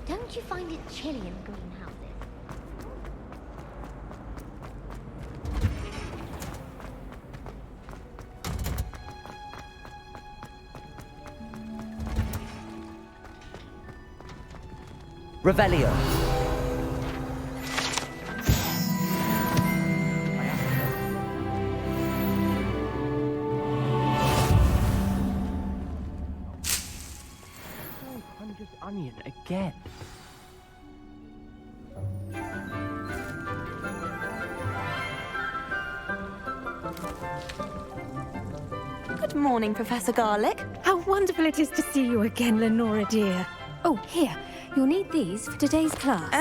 Don't you find it chilly in the greenhouses? Revelio. Onion again. Good morning, Professor Garlick. How wonderful it is to see you again, Lenora dear. Oh, here. You'll need these for today's class.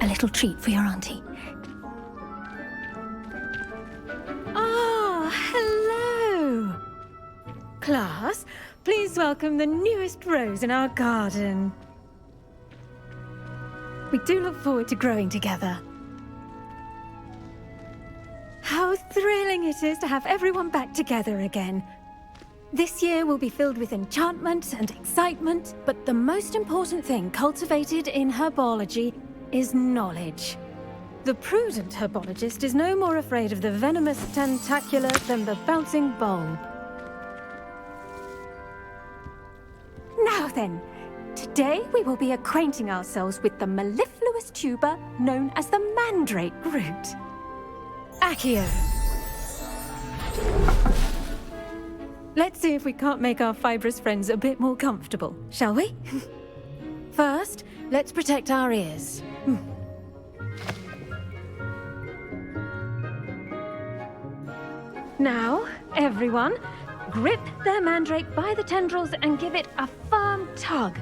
A little treat for your auntie. Ah, hello. Class, please welcome the newest rose in our garden. We do look forward to growing together. How thrilling it is to have everyone back together again. This year will be filled with enchantment and excitement, but the most important thing cultivated in herbology is knowledge. The prudent herbologist is no more afraid of the venomous tentacular than the bouncing bulb. Now then, today we will be acquainting ourselves with the mellifluous tuber known as the mandrake root. Accio. Let's see if we can't make our fibrous friends a bit more comfortable, shall we? First, let's protect our ears. Now, everyone, grip their mandrake by the tendrils and give it a firm tug.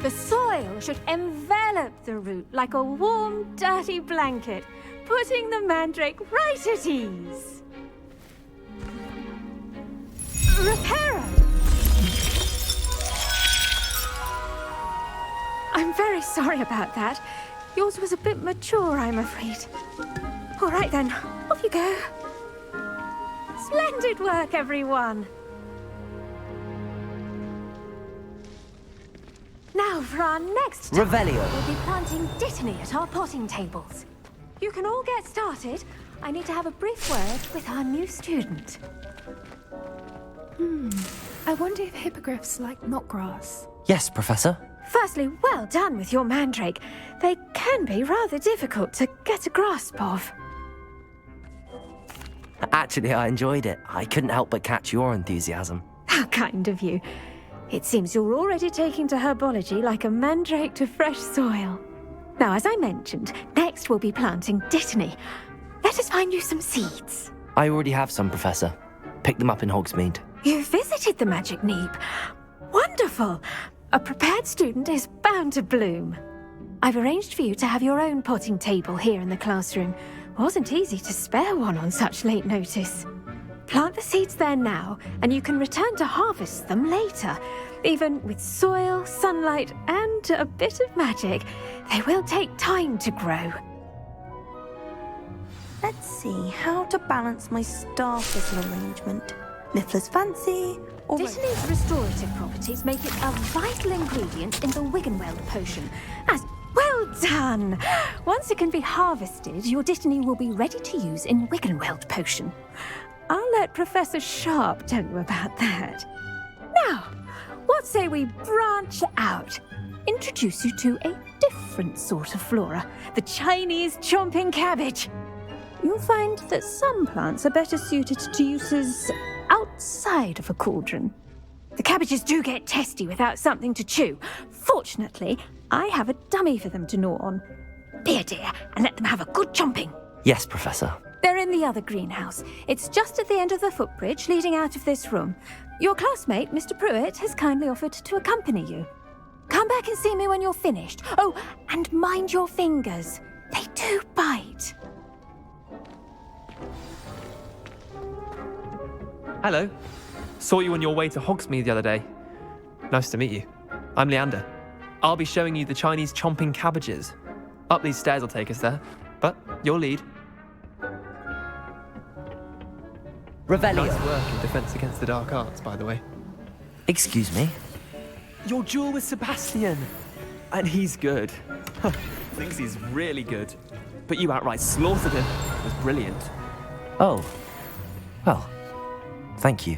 The soil should envelop the root like a warm, dirty blanket, putting the mandrake right at ease. Reparo! I'm very sorry about that. Yours was a bit mature, I'm afraid. All right then, off you go. Splendid work, everyone. Now for our next task. Revelio. We'll be planting dittany at our potting tables. You can all get started. I need to have a brief word with our new student. I wonder if hippogriffs like knotgrass. Yes, Professor. Firstly, well done with your mandrake. They can be rather difficult to get a grasp of. Actually, I enjoyed it. I couldn't help but catch your enthusiasm. How kind of you. It seems you're already taking to herbology like a mandrake to fresh soil. Now, as I mentioned, next we'll be planting dittany. Let us find you some seeds. I already have some, Professor. Picked them up in Hogsmeade. You visited the Magic Neep. Wonderful! A prepared student is bound to bloom. I've arranged for you to have your own potting table here in the classroom. Wasn't easy to spare one on such late notice. Plant the seeds there now, and you can return to harvest them later. Even with soil, sunlight, and a bit of magic, they will take time to grow. Let's see how to balance my star thistle arrangement. Niffler's fancy, or... Dittany's restorative properties make it a vital ingredient in the Wiggenweld potion. Well done! Once it can be harvested, your dittany will be ready to use in Wiggenweld potion. I'll let Professor Sharp tell you about that. Now, what say we branch out? Introduce you to a different sort of flora, the Chinese chomping cabbage. You'll find that some plants are better suited to uses outside of a cauldron. The cabbages do get testy without something to chew. Fortunately, I have a dummy for them to gnaw on. Be a dear and let them have a good chomping. Yes, Professor. They're in the the other greenhouse. It's just at the end of the footbridge leading out of this room. Your classmate, Mr. Pruitt, has kindly offered to accompany you. Come back and see me when you're finished. Oh, and mind your fingers. They do bite. Hello. Saw you on your way to Hogsmeade the other day. Nice to meet you. I'm Leander. I'll be showing you the Chinese chomping cabbages. Up these stairs will take us there, but your lead. Revelio. Nice work in defense against the dark arts, by the way. Excuse me? Your duel with Sebastian. And he's good. Thinks he's really good. But you outright slaughtered him. It was brilliant. Oh. Well, thank you.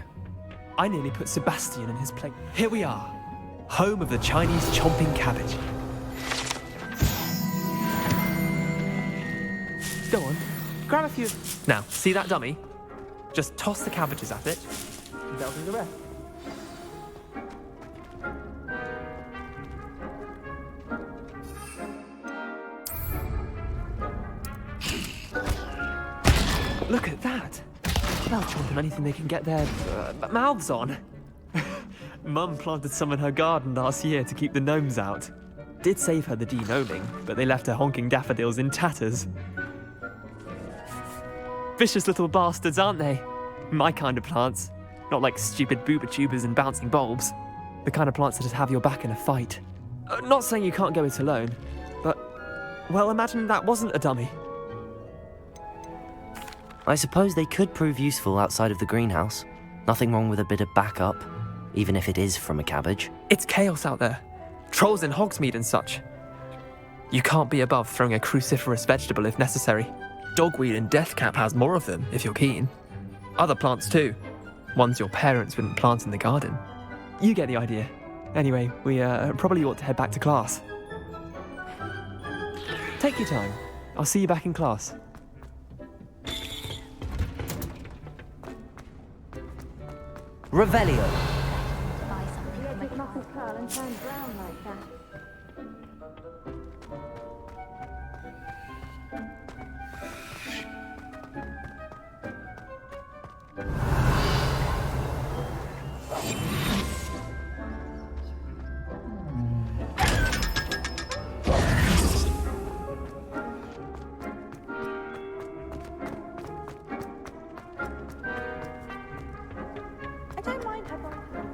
I nearly put Sebastian in his place. Here we are. Home of the Chinese chomping cabbage. Go on. Grab a few. Now, see that dummy? Just toss the cabbages at it, and they'll do the rest. Look at that! They'll chomp on anything they can get their mouths on. Mum planted some in her garden last year to keep the gnomes out. Did save her the de-gnoming, but they left her honking daffodils in tatters. Vicious little bastards, aren't they? My kind of plants. Not like stupid booba tubers and bouncing bulbs. The kind of plants that just have your back in a fight. Not saying you can't go it alone, but, well, imagine that wasn't a dummy. I suppose they could prove useful outside of the greenhouse. Nothing wrong with a bit of backup, even if it is from a cabbage. It's chaos out there. Trolls in Hogsmeade and such. You can't be above throwing a cruciferous vegetable if necessary. Dogweed and deathcap has more of them, if you're keen. Other plants too. Ones your parents wouldn't plant in the garden. You get the idea. Anyway, we probably ought to head back to class. Take your time. I'll see you back in class. Revelio. Buy something from a I don't mind her buying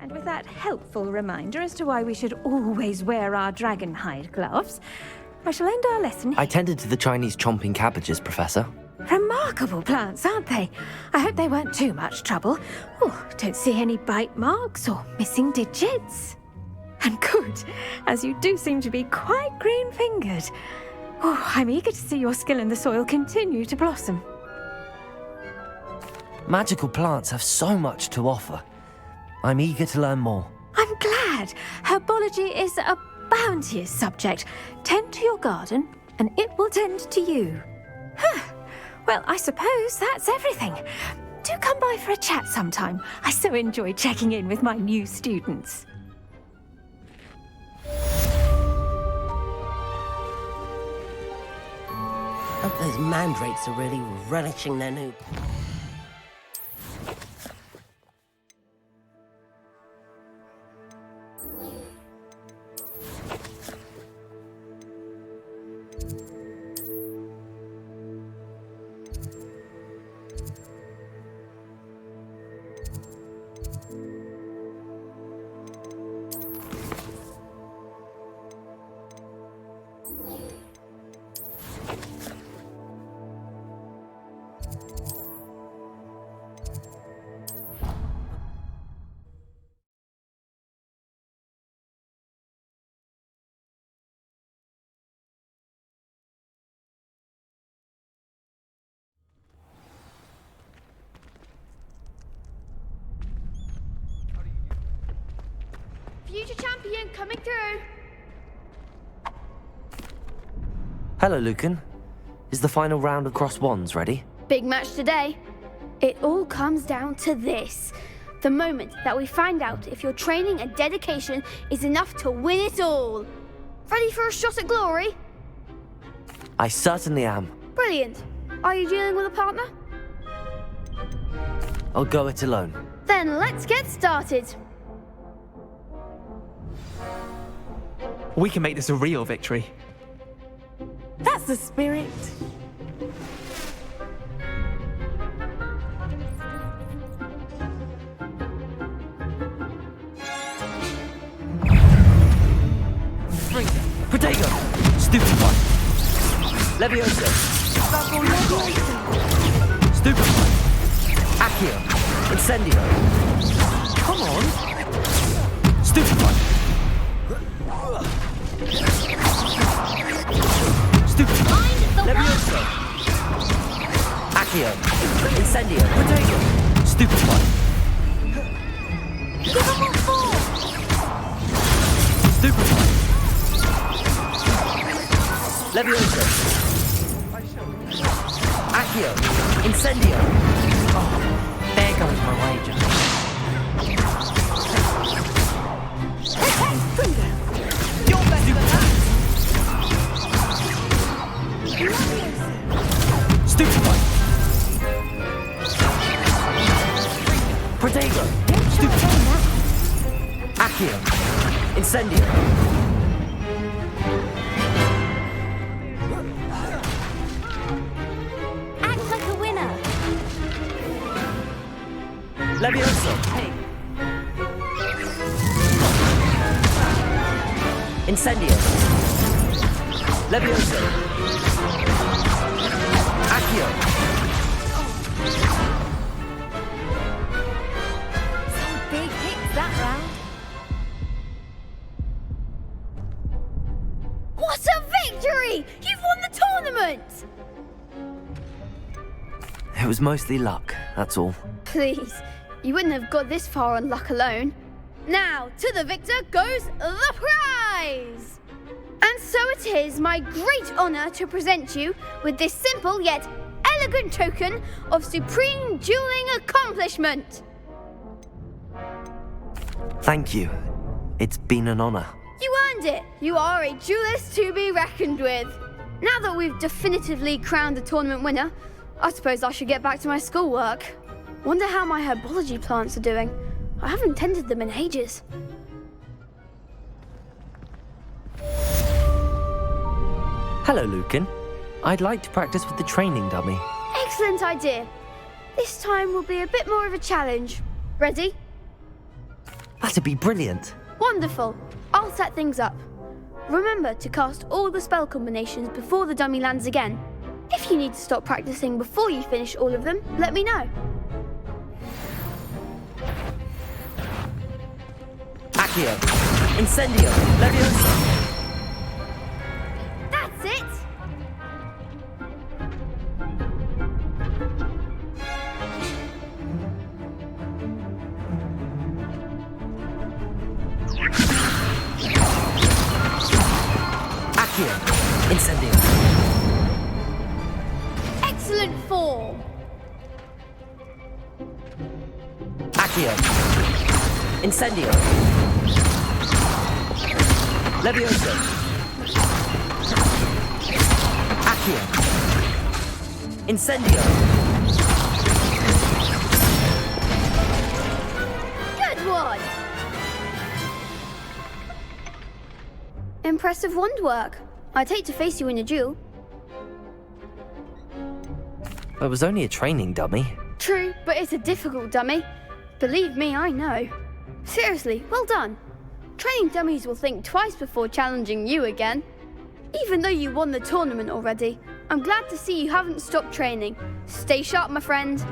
And with that helpful reminder as to why we should always wear our dragon hide gloves, I shall end our lesson here. I tended to the Chinese chomping cabbages, Professor. Remarkable plants, aren't they? I hope they weren't too much trouble. Oh, don't see any bite marks or missing digits. And good, as you do seem to be quite green-fingered. Oh, I'm eager to see your skill in the soil continue to blossom. Magical plants have so much to offer. I'm eager to learn more. I'm glad. Herbology is a bounteous subject. Tend to your garden, and it will tend to you. Well, I suppose that's everything. Do come by for a chat sometime. I so enjoy checking in with my new students. Hope those mandrakes are really relishing their new... Future champion coming through. Hello, Lucan. Is the final round of cross wands ready? Big match today. It all comes down to this. The moment that we find out if your training and dedication is enough to win it all. Ready for a shot at glory? I certainly am. Brilliant. Are you dealing with a partner? I'll go it alone. Then let's get started. We can make this a real victory. That's the spirit. Protego! Stupid one! Levioso! Stupid one! Accio! Incendio! Come on! Stupid one! Stupid one! Levioso! Accio! Incendio! Protego! Stupid one! Stupid one! Levioso! Accio! Incendio! Oh, there goes my wager. You're better than that! Stupid one! Protego! Stupid one! Accio! Incendio! Levioso! Hey! Incendio! Levioso! Accio! Some big hits that round. What a victory! You've won the tournament! It was mostly luck, that's all. Please, you wouldn't have got this far on luck alone. Now, to the victor goes the prize! And so it is my great honour to present you with this simple yet elegant token of supreme dueling accomplishment. Thank you. It's been an honor. You earned it. You are a duelist to be reckoned with. Now that we've definitively crowned the tournament winner, I suppose I should get back to my schoolwork. Wonder how my herbology plants are doing. I haven't tended them in ages. Hello, Lucan. I'd like to practice with the training dummy. Excellent idea. This time will be a bit more of a challenge. Ready? That'd be brilliant. Wonderful. I'll set things up. Remember to cast all the spell combinations before the dummy lands again. If you need to stop practicing before you finish all of them, let me know. Accio! Incendio! Levioso! That's it! Accio! Incendio! Excellent form! Accio! Incendio! Levioso! Accio! Incendio! Good one! Impressive wand work. I'd hate to face you in a duel. It was only a training dummy. True, but it's a difficult dummy. Believe me, I know. Seriously, well done. Training dummies will think twice before challenging you again. Even though you won the tournament already, I'm glad to see you haven't stopped training. Stay sharp, my friend.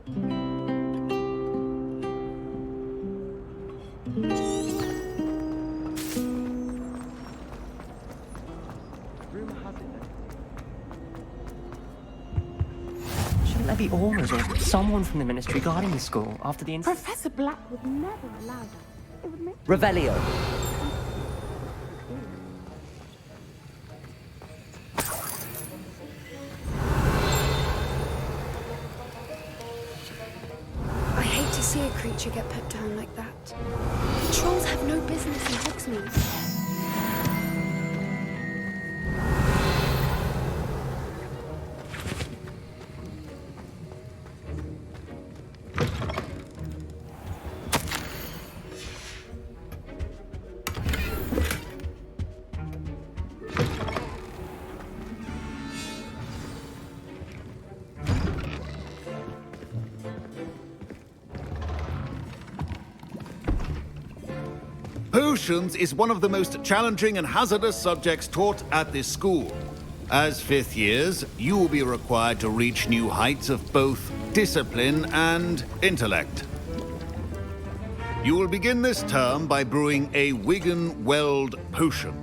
Shouldn't there be Aurors or someone from the ministry guarding the school after the incident? Professor Black would never allow that. It would make Revelio. I hate to see a creature get put down like that. The trolls have no business in Hogsmeade. Potions is one of the most challenging and hazardous subjects taught at this school. As fifth years, you will be required to reach new heights of both discipline and intellect. You will begin this term by brewing a Wiggenweld potion.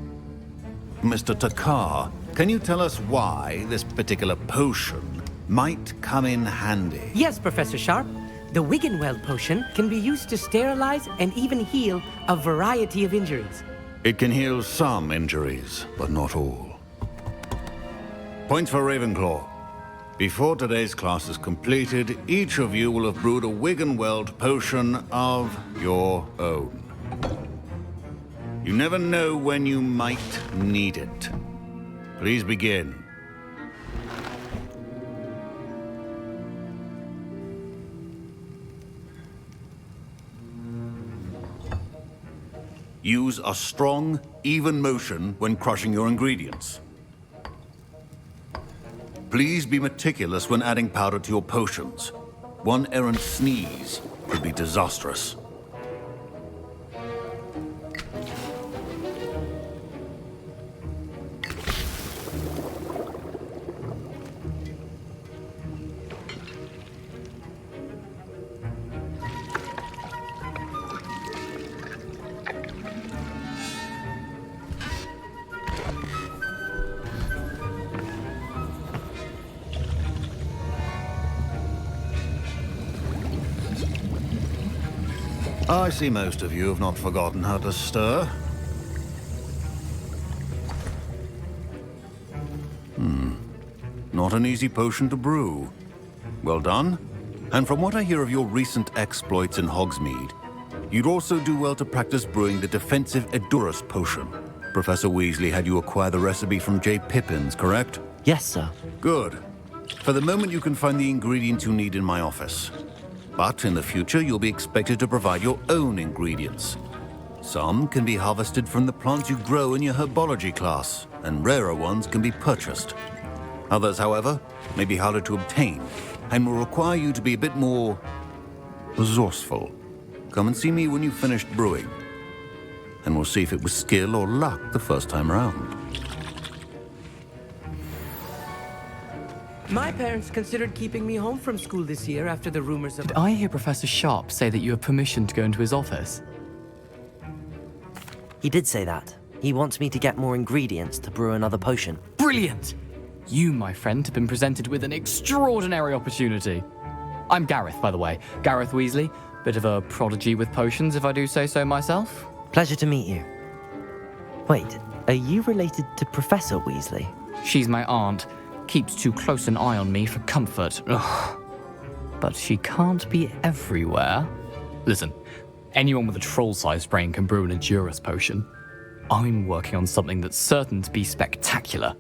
Mr. Takar, can you tell us why this particular potion might come in handy? Yes, Professor Sharp. The Wiggenweld potion can be used to sterilize and even heal a variety of injuries. It can heal some injuries, but not all. Points for Ravenclaw. Before today's class is completed, each of you will have brewed a Wiggenweld potion of your own. You never know when you might need it. Please begin. Use a strong, even motion when crushing your ingredients. Please be meticulous when adding powder to your potions. One errant sneeze could be disastrous. I see most of you have not forgotten how to stir. Not an easy potion to brew. Well done. And from what I hear of your recent exploits in Hogsmeade, you'd also do well to practice brewing the defensive Edurus potion. Professor Weasley had you acquire the recipe from J. Pippins, correct? Yes, sir. Good. For the moment, you can find the ingredients you need in my office. But in the future, you'll be expected to provide your own ingredients. Some can be harvested from the plants you grow in your herbology class, and rarer ones can be purchased. Others, however, may be harder to obtain, and will require you to be a bit more resourceful. Come and see me when you've finished brewing, and we'll see if it was skill or luck the first time around. My parents considered keeping me home from school this year after the rumors of... Did I hear Professor Sharp say that you have permission to go into his office? He did say that. He wants me to get more ingredients to brew another potion. Brilliant! You, my friend, have been presented with an extraordinary opportunity. I'm Gareth, by the way. Gareth Weasley. Bit of a prodigy with potions, if I do say so myself. Pleasure to meet you. Wait, are you related to Professor Weasley? She's my aunt. Keeps too close an eye on me for comfort. Ugh. But she can't be everywhere. Listen, anyone with a troll-sized brain can brew an Edurus potion. I'm working on something that's certain to be spectacular.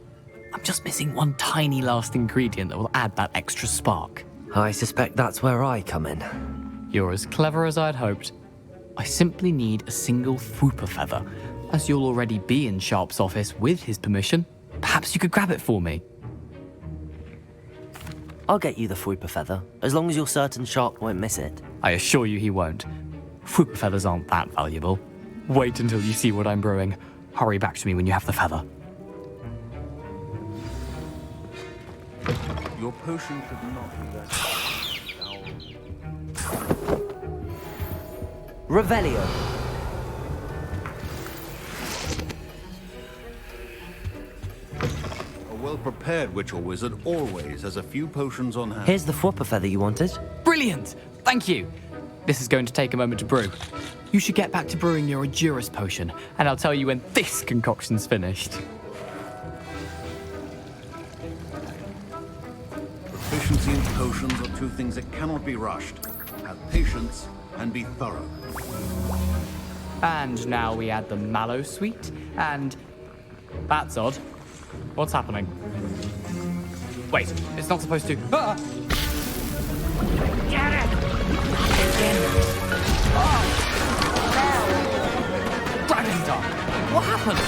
I'm just missing one tiny last ingredient that will add that extra spark. I suspect that's where I come in. You're as clever as I'd hoped. I simply need a single Fwooper feather. As you'll already be in Sharp's office with his permission, perhaps you could grab it for me. I'll get you the Fwooper feather, as long as you're certain Sharp won't miss it. I assure you he won't. Fwooper feathers aren't that valuable. Wait until you see what I'm brewing. Hurry back to me when you have the feather. Your potion could not be less. Revelio. A well-prepared witch or wizard always has a few potions on hand. Here's the Fwopper feather you wanted. Brilliant! Thank you. This is going to take a moment to brew. You should get back to brewing your Endurus potion, and I'll tell you when this concoction's finished. Proficiency in potions are two things that cannot be rushed. Have patience and be thorough. And now we add the mallow sweet, and... That's odd. What's happening? Wait, it's not supposed to... Ah! Get it! Oh! Dragon Dog! What happened?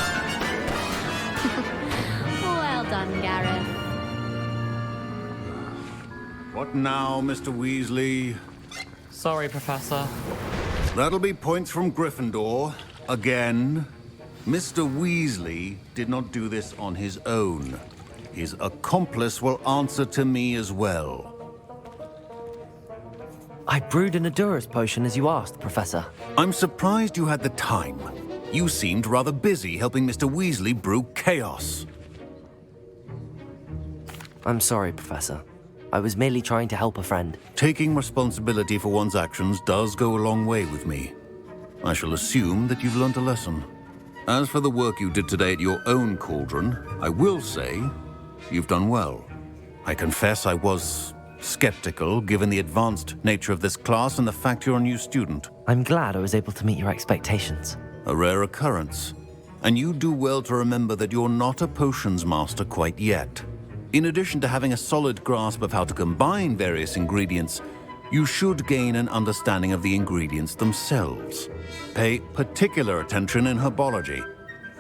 Well done, Gareth. What now, Mr. Weasley? Sorry, Professor. That'll be points from Gryffindor. Again. Mr. Weasley did not do this on his own. His accomplice will answer to me as well. I brewed an Endurus potion as you asked, Professor. I'm surprised you had the time. You seemed rather busy helping Mr. Weasley brew chaos. I'm sorry, Professor. I was merely trying to help a friend. Taking responsibility for one's actions does go a long way with me. I shall assume that you've learned a lesson. As for the work you did today at your own cauldron, I will say you've done well. I confess I was skeptical, given the advanced nature of this class and the fact you're a new student. I'm glad I was able to meet your expectations. A rare occurrence. And you do well to remember that you're not a potions master quite yet. In addition to having a solid grasp of how to combine various ingredients, you should gain an understanding of the ingredients themselves. Pay particular attention in herbology.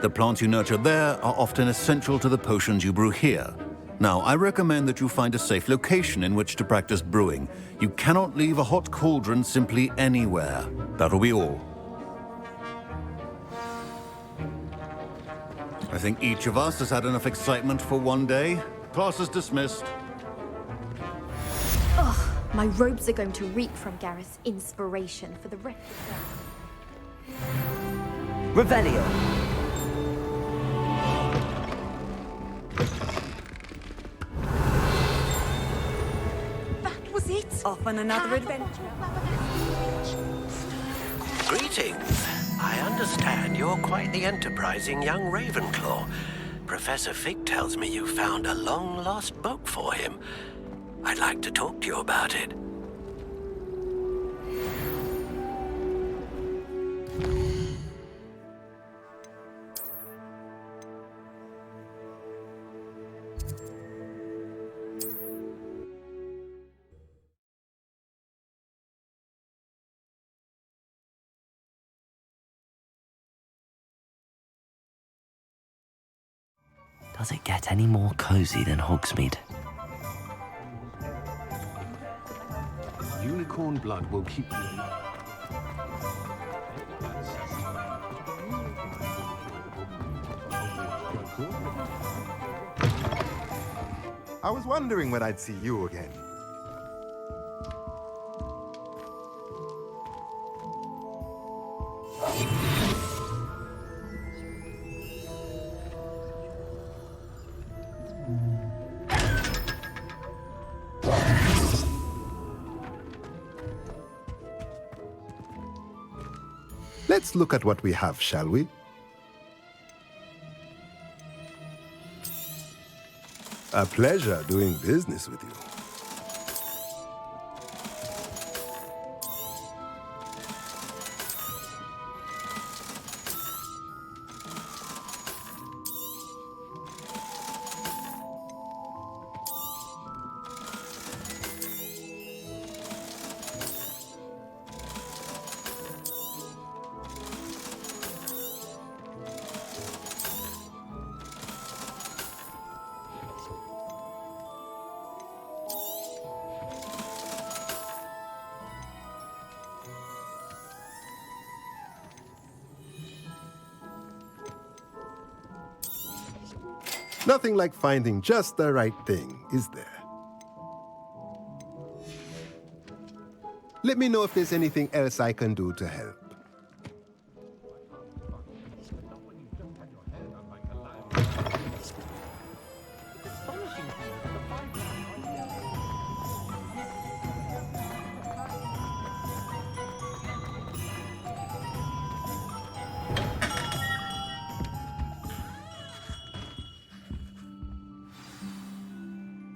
The plants you nurture there are often essential to the potions you brew here. Now, I recommend that you find a safe location in which to practice brewing. You cannot leave a hot cauldron simply anywhere. That'll be all. I think each of us has had enough excitement for one day. Class is dismissed. Ugh, my robes are going to reek from Gareth's inspiration for the rest of the day. Revelio. That was it. Off on another adventure. Greetings. I understand you're quite the enterprising young Ravenclaw. Professor Fig tells me you found a long-lost book for him. I'd like to talk to you about it. Does it get any more cozy than Hogsmeade? Unicorn blood will keep you. I was wondering when I'd see you again. Let's look at what we have, shall we? A pleasure doing business with you. Nothing like finding just the right thing, is there? Let me know if there's anything else I can do to help.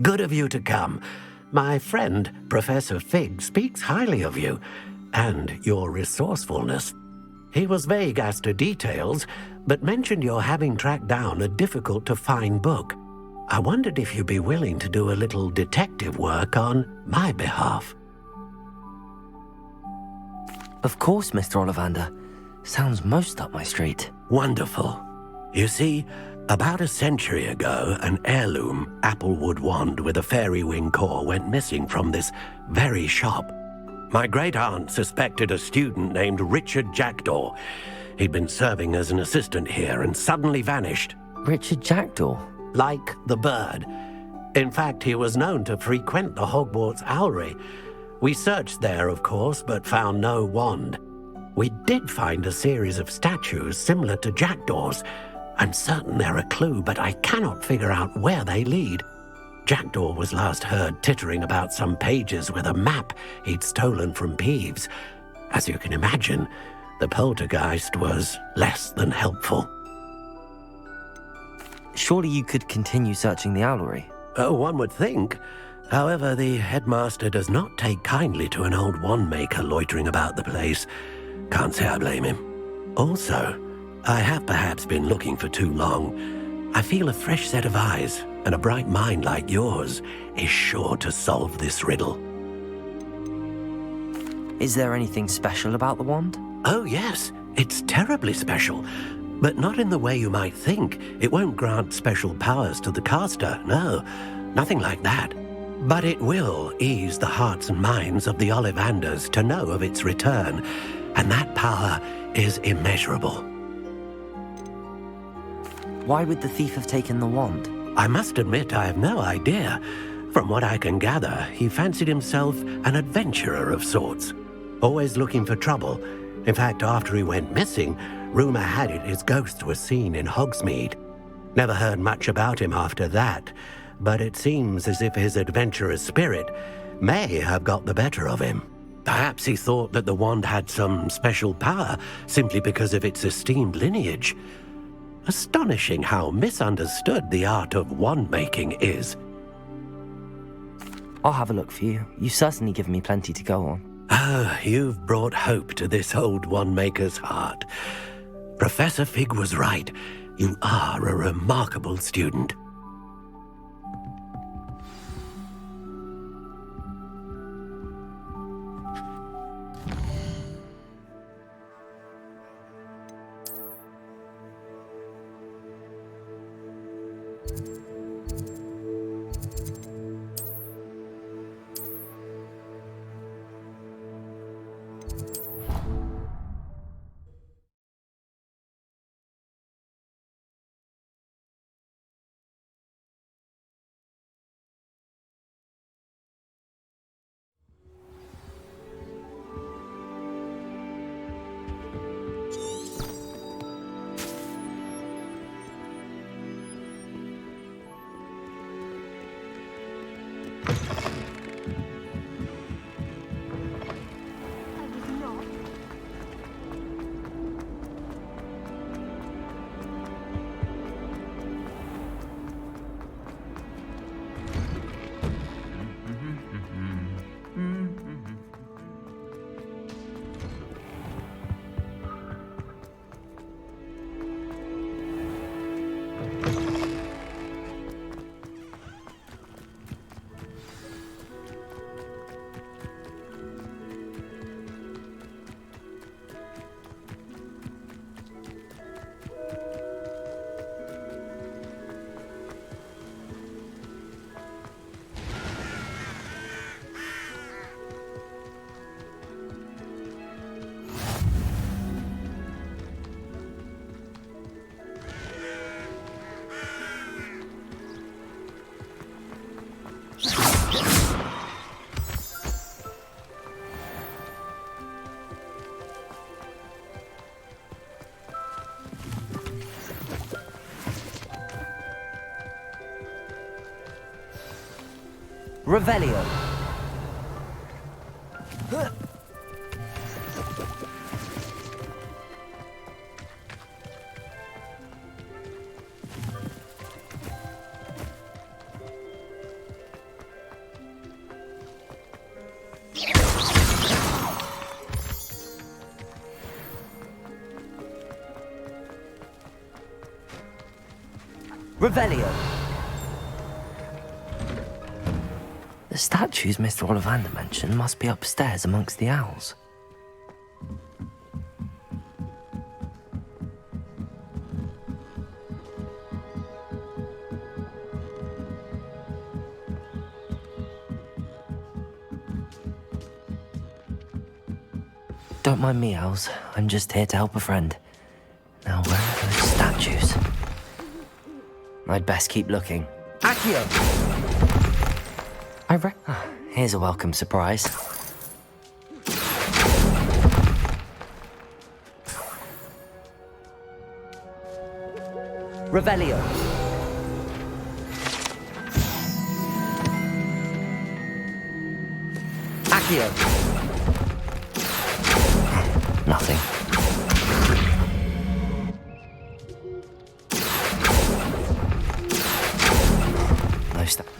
Good of you to come. My friend, Professor Fig, speaks highly of you and your resourcefulness. He was vague as to details, but mentioned your having tracked down a difficult-to-find book. I wondered if you'd be willing to do a little detective work on my behalf. Of course, Mr. Ollivander. Sounds most up my street. Wonderful. You see, about a century ago, an heirloom applewood wand with a fairy wing core went missing from this very shop. My great-aunt suspected a student named Richard Jackdaw. He'd been serving as an assistant here and suddenly vanished. Richard Jackdaw? Like the bird. In fact, he was known to frequent the Hogwarts Owlery. We searched there, of course, but found no wand. We did find a series of statues similar to Jackdaw's. I'm certain they're a clue, but I cannot figure out where they lead. Jackdaw was last heard tittering about some pages with a map he'd stolen from Peeves. As you can imagine, the poltergeist was less than helpful. Surely you could continue searching the owlery. Oh, one would think. However, the headmaster does not take kindly to an old wand-maker loitering about the place. Can't say I blame him. Also, I have perhaps been looking for too long. I feel a fresh set of eyes and a bright mind like yours is sure to solve this riddle. Is there anything special about the wand? Oh, yes. It's terribly special. But not in the way you might think. It won't grant special powers to the caster, no. Nothing like that. But it will ease the hearts and minds of the Ollivanders to know of its return, and that power is immeasurable. Why would the thief have taken the wand? I must admit I have no idea. From what I can gather, he fancied himself an adventurer of sorts, always looking for trouble. In fact, after he went missing, rumor had it his ghost was seen in Hogsmeade. Never heard much about him after that, but it seems as if his adventurous spirit may have got the better of him. Perhaps he thought that the wand had some special power simply because of its esteemed lineage. Astonishing how misunderstood the art of wand-making is. I'll have a look for you. You've certainly given me plenty to go on. Ah, you've brought hope to this old wand-maker's heart. Professor Fig was right. You are a remarkable student. Revelio. Revelio. The statues Mr. Ollivander mentioned must be upstairs amongst the owls. Don't mind me, owls. I'm just here to help a friend. Now, where are those statues? I'd best keep looking. Accio. Here's a welcome surprise. Revelio. Accio. Nothing.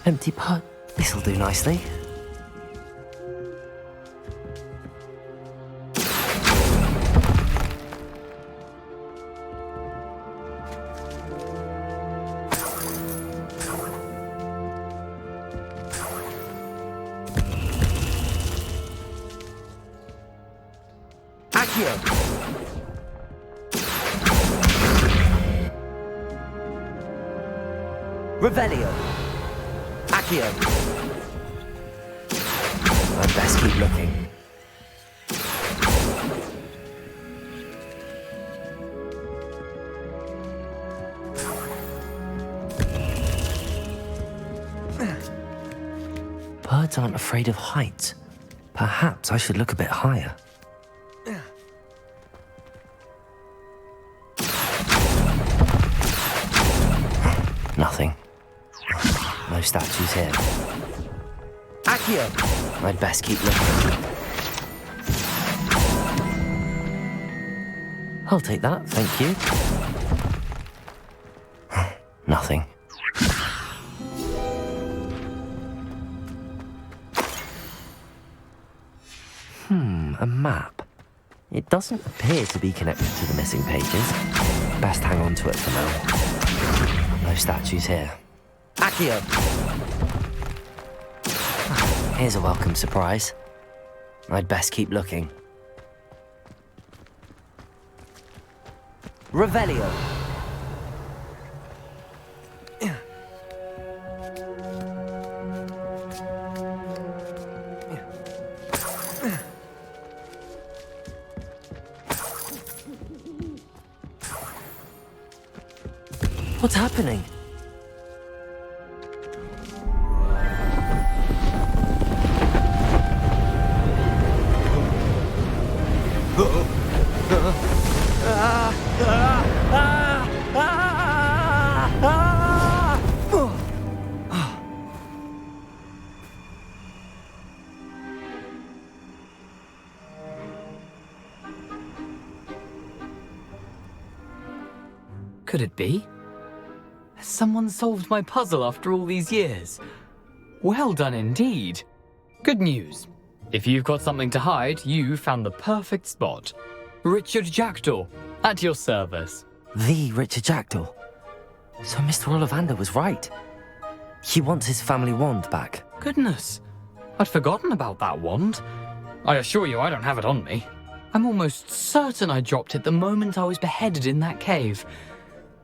Empty pot. This'll do nicely. Accio. Revelio. Accio. I'd best keep looking. Birds aren't afraid of heights. Perhaps I should look a bit higher. Nothing. No statues here. Accio. I'd best keep looking. I'll take that, thank you. Nothing. A map. It doesn't appear to be connected to the missing pages. Best hang on to it for now. No statues here. Accio. Here's a welcome surprise. I'd best keep looking. Revelio. What's happening? Could it be? Has someone solved my puzzle after all these years? Well done indeed. Good news. If you've got something to hide, you found the perfect spot. Richard Jackdaw, at your service. The Richard Jackdaw. So Mr. Ollivander was right. He wants his family wand back. Goodness, I'd forgotten about that wand. I assure you I don't have it on me. I'm almost certain I dropped it the moment I was beheaded in that cave.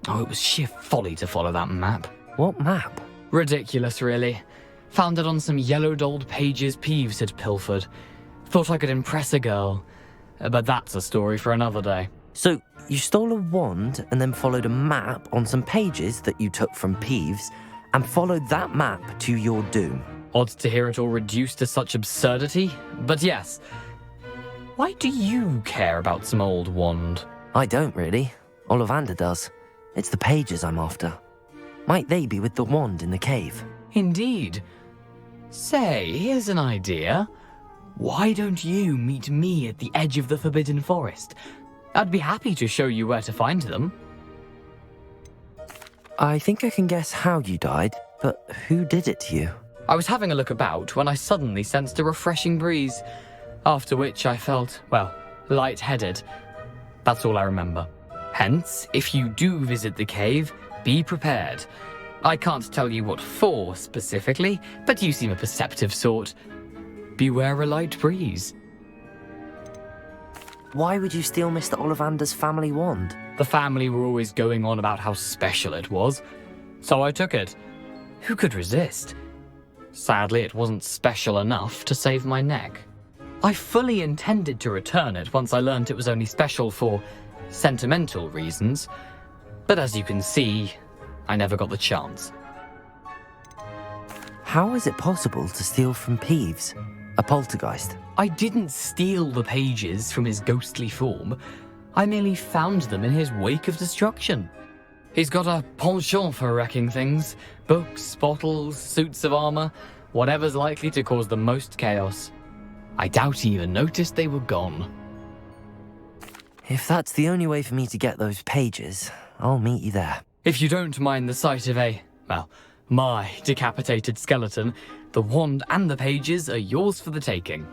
Oh, it was sheer folly to follow that map. What map? Ridiculous, really. Found it on some yellowed old pages Peeves had pilfered. Thought I could impress a girl. But that's a story for another day. So, you stole a wand and then followed a map on some pages that you took from Peeves and followed that map to your doom. Odd to hear it all reduced to such absurdity, but yes. Why do you care about some old wand? I don't really. Ollivander does. It's the pages I'm after. Might they be with the wand in the cave? Indeed. Say, here's an idea. Why don't you meet me at the edge of the Forbidden Forest? I'd be happy to show you where to find them. I think I can guess how you died, but who did it to you? I was having a look about when I suddenly sensed a refreshing breeze, after which I felt, well, lightheaded. That's all I remember. Hence, if you do visit the cave, be prepared. I can't tell you what for specifically, but you seem a perceptive sort. Beware a light breeze. Why would you steal Mr. Ollivander's family wand? The family were always going on about how special it was, so I took it. Who could resist? Sadly, it wasn't special enough to save my neck. I fully intended to return it once I learned it was only special for sentimental reasons, but as you can see, I never got the chance. How is it possible to steal from Peeves, a poltergeist? I didn't steal the pages from his ghostly form. I merely found them in his wake of destruction. He's got a penchant for wrecking things. Books, bottles, suits of armor, whatever's likely to cause the most chaos. I doubt he even noticed they were gone. If that's the only way for me to get those pages, I'll meet you there. If you don't mind the sight of my decapitated skeleton, the wand and the pages are yours for the taking.